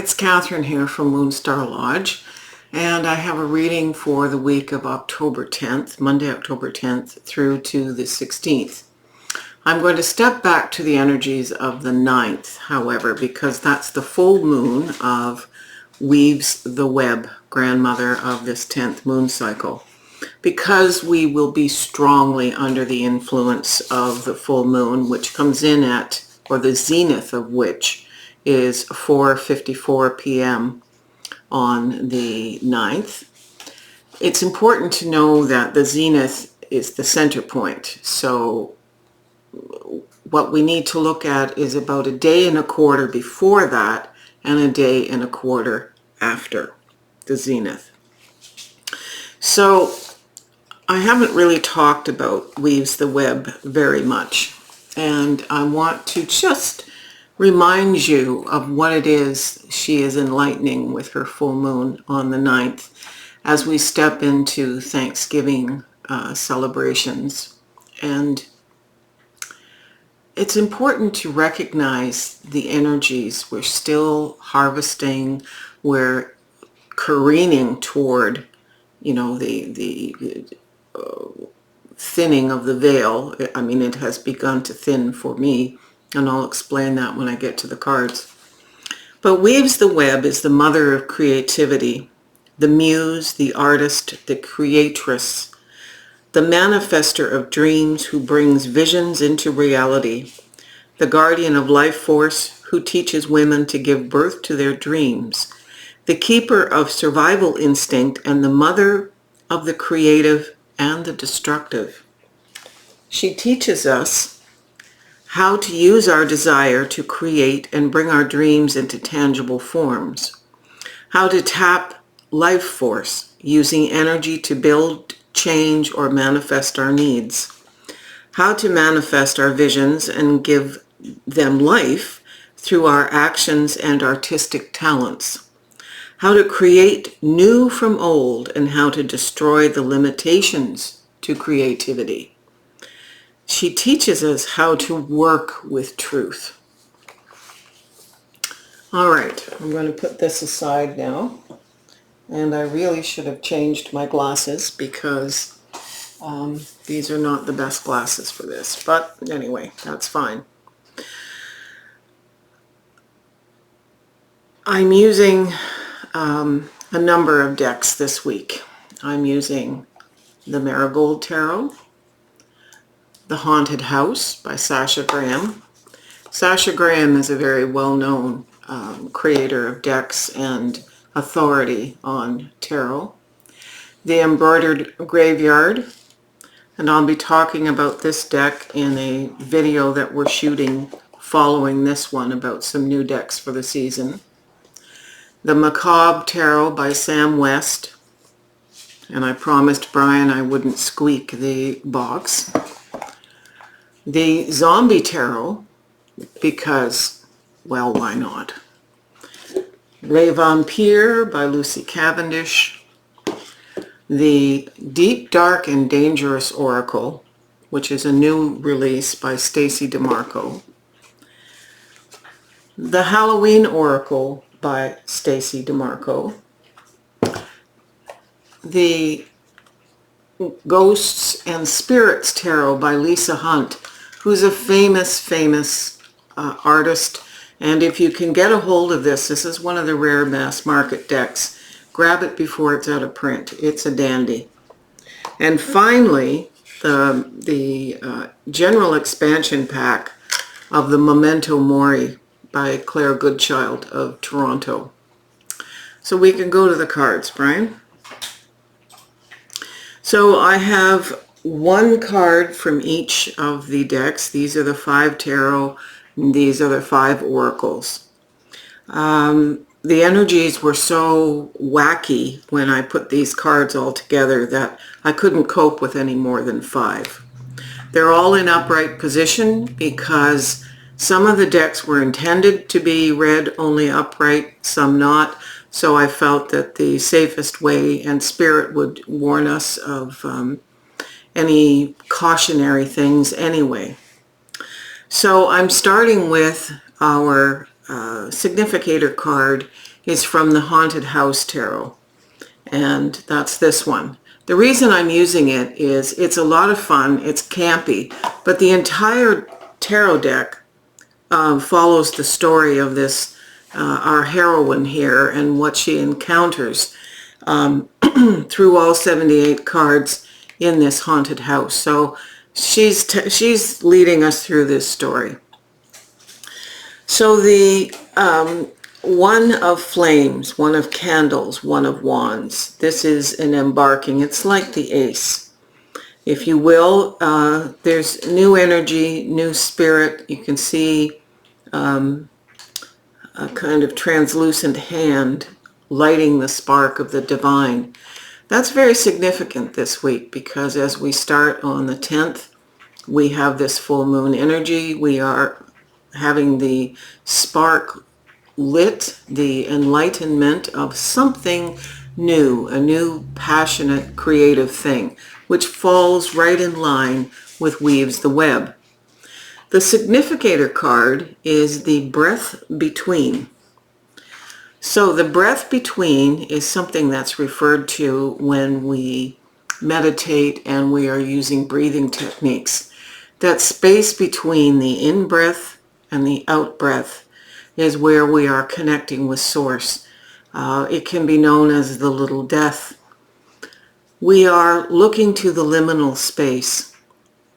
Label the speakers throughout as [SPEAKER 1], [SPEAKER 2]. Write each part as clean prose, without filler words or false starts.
[SPEAKER 1] it's Catherine here from Moonstarlodge, and I have a reading for the week of October 10th, Monday, October 10th, through to the 16th. I'm going to step back to the energies of the 9th, however, because that's the full moon of Weaves the Web, grandmother of this 10th moon cycle. Because we will be strongly under the influence of the full moon, which comes in at, or the zenith of which is 4:54 p.m. on the 9th. It's important to know that the zenith is the center point. So what we need to look at is about a day and a quarter before that and a day and a quarter after the zenith. So I haven't really talked about Weaves the Web very much, and I want to just remind you of what it is she is enlightening with her full moon on the 9th as we step into Thanksgiving celebrations. And it's important to recognize the energies. We're still harvesting, we're careening toward, the thinning of the veil. I mean, it has begun to thin for me, and I'll explain that when I get to the cards. But Weaves the Web is the mother of creativity, the muse, the artist, the creatress, the manifester of dreams who brings visions into reality, the guardian of life force who teaches women to give birth to their dreams, the keeper of survival instinct, and the mother of the creative and the destructive. She teaches us how to use our desire to create and bring our dreams into tangible forms, how to tap life force using energy to build, change, or manifest our needs, how to manifest our visions and give them life through our actions and artistic talents, how to create new from old, and how to destroy the limitations to creativity. She teaches us how to work with truth. All right, I'm going to put this aside now. And I really should have changed my glasses because these are not the best glasses for this. But anyway, that's fine. I'm using a number of decks this week. I'm using the Marigold Tarot, The Haunted House by Sasha Graham. Sasha Graham is a very well-known creator of decks and authority on tarot. The Embroidered Graveyard, and I'll be talking about this deck in a video that we're shooting following this one about some new decks for the season. The Macabre Tarot by Sam West, and I promised Brian I wouldn't squeak the box. The Zombie Tarot, because, well, why not? Les Vampires by Lucy Cavendish. The Deep, Dark, and Dangerous Oracle, which is a new release by Stacey DeMarco. The Halloween Oracle by Stacey DeMarco. The Ghosts and Spirits Tarot by Lisa Hunt, who's a famous artist. And if you can get a hold of this, this is one of the rare mass market decks. Grab it before it's out of print. It's a dandy. And finally, the general expansion pack of the Memento Mori by Claire Goodchild of Toronto. So we can go to the cards, Brian. So I have one card from each of the decks. These are the 5 tarot. These are the 5 oracles. The energies were so wacky when I put these cards all together that I couldn't cope with any more than 5. They're all in upright position because some of the decks were intended to be read only upright, some not. So I felt that the safest way, and Spirit would warn us of any cautionary things anyway. So I'm starting with our significator card is from the Haunted House Tarot, and that's this one. The reason I'm using it is it's a lot of fun, it's campy, but the entire tarot deck follows the story of this, our heroine here, and what she encounters through all 78 cards in this haunted house. So she's leading us through this story. So the one of flames, one of candles, one of wands. This is an embarking. It's like the ace, if you will. There's new energy, new spirit. You can see a kind of translucent hand lighting the spark of the divine. That's very significant this week, because as we start on the 10th, we have this full moon energy. We are having the spark lit, the enlightenment of something new, a new passionate creative thing, which falls right in line with Weaves the Web. The significator card is the breath between. So the breath between is something that's referred to when we meditate and we are using breathing techniques. That space between the in-breath and the out-breath is where we are connecting with Source. It can be known as the little death. We are looking to the liminal space.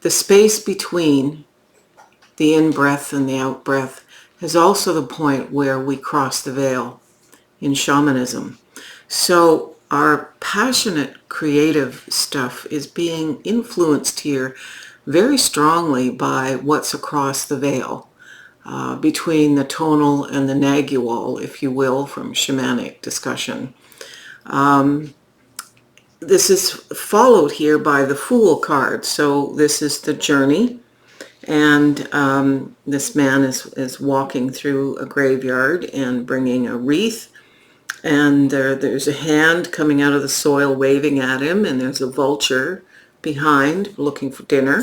[SPEAKER 1] The space between the in-breath and the out-breath is also the point where we cross the veil in shamanism. So our passionate creative stuff is being influenced here very strongly by what's across the veil, between the tonal and the nagual, if you will, from shamanic discussion. This is followed here by the Fool card. So this is the journey, and this man is walking through a graveyard and bringing a wreath, and there's a hand coming out of the soil waving at him, and there's a vulture behind looking for dinner.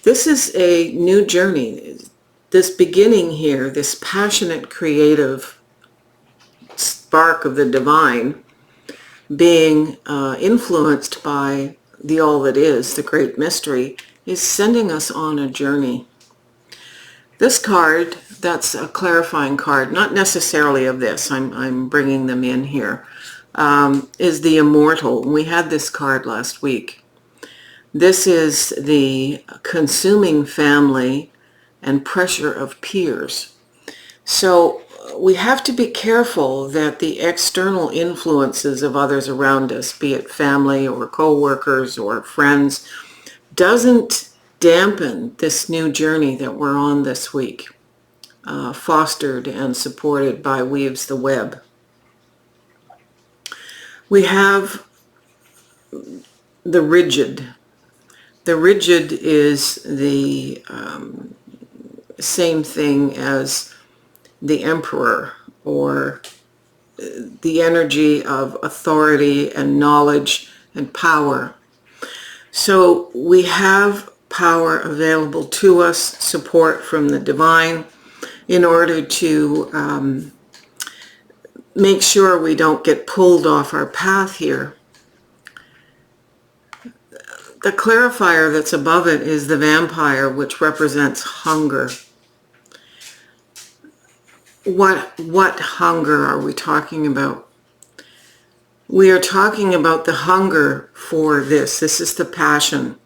[SPEAKER 1] This is a new journey. This beginning here, this passionate creative spark of the divine being influenced by the all that is, the great mystery, is sending us on a journey. This card, that's a clarifying card, not necessarily of this, I'm bringing them in here, is the Immortal. We had this card last week. This is the consuming family and pressure of peers. So we have to be careful that the external influences of others around us, be it family or co-workers or friends, doesn't dampen this new journey that we're on this week, fostered and supported by Weaves the Web. We have the Rigid. The Rigid is the same thing as the Emperor, or the energy of authority and knowledge and power. So we have power available to us, support from the divine, in order to make sure we don't get pulled off our path here. The clarifier that's above it is the Vampire, which represents hunger. What hunger are we talking about? We are talking about the hunger for this. This is the passion.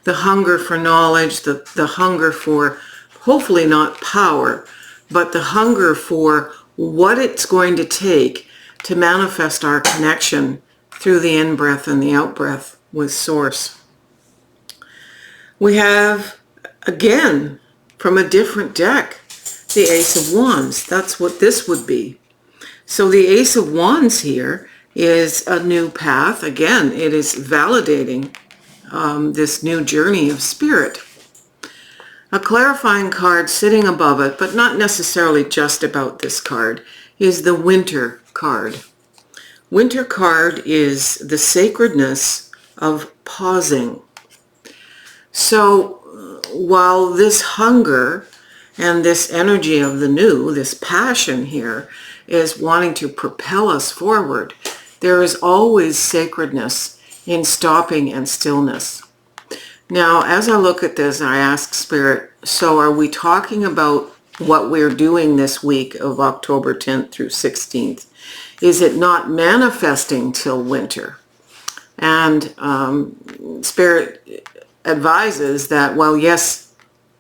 [SPEAKER 1] The hunger for knowledge, the hunger for, hopefully not power, but the hunger for what it's going to take to manifest our connection through the in-breath and the out-breath with Source. We have, again, from a different deck, the Ace of Wands. That's what this would be. So the Ace of Wands here is a new path. Again, it is validating this new journey of spirit. A clarifying card sitting above it, but not necessarily just about this card, is the Winter card. Winter card is the sacredness of pausing. So while this hunger and this energy of the new, this passion here, is wanting to propel us forward. There is always sacredness in stopping and stillness. Now, as I look at this, I ask Spirit, so are we talking about what we're doing this week of October 10th through 16th? Is it not manifesting till winter? And Spirit advises that, well, yes,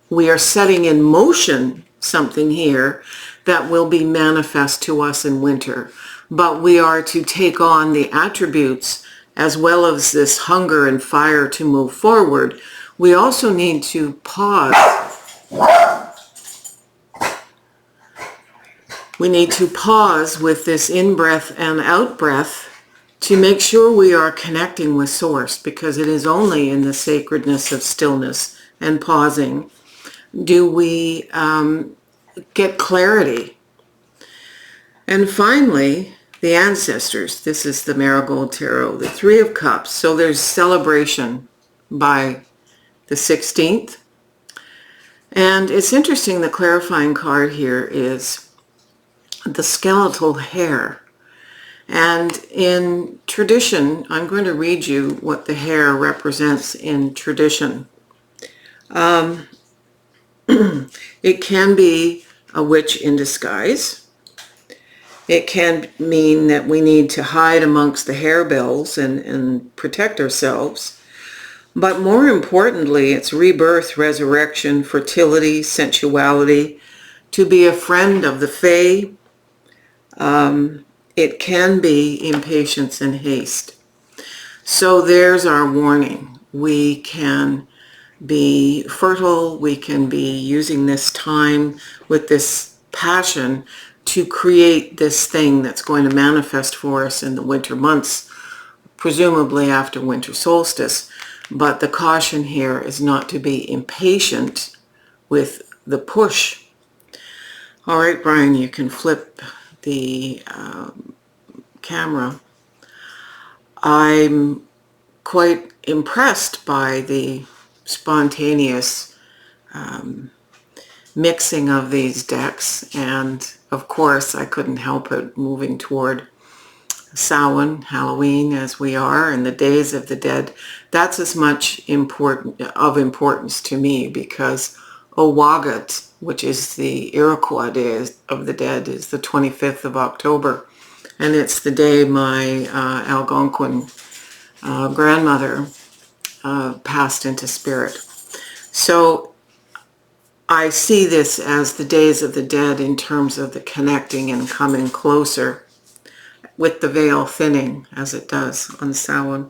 [SPEAKER 1] we are setting in motion something here that will be manifest to us in winter, but we are to take on the attributes as well as this hunger and fire to move forward. We also need to pause. We need to pause with this in-breath and out-breath to make sure we are connecting with Source, because it is only in the sacredness of stillness and pausing do we get clarity. And finally, the ancestors. This is the Marigold Tarot, the Three of Cups. So there's celebration by the 16th. And it's interesting, the clarifying card here is the skeletal hair. And in tradition, I'm going to read you what the hair represents in tradition. It can be a witch in disguise. It can mean that we need to hide amongst the harebells and protect ourselves. But more importantly, it's rebirth, resurrection, fertility, sensuality, to be a friend of the Fae. It can be impatience and haste. So there's our warning. We can be fertile. We can be using this time with this passion to create this thing that's going to manifest for us in the winter months, presumably after winter solstice. But the caution here is not to be impatient with the push. All right, Brian, you can flip the camera. I'm quite impressed by the spontaneous mixing of these decks, and of course I couldn't help it moving toward Samhain, Halloween, as we are, and the Days of the Dead. That's as much importance to me, because Owagat, which is the Iroquois Day of the Dead, is the 25th of October, and it's the day my Algonquin grandmother passed into spirit. So I see this as the Days of the Dead in terms of the connecting and coming closer, with the veil thinning as it does on Samhain.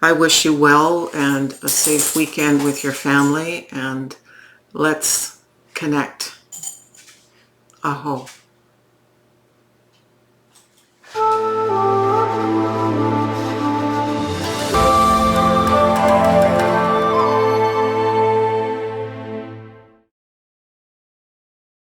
[SPEAKER 1] I wish you well and a safe weekend with your family, and let's connect. Aho.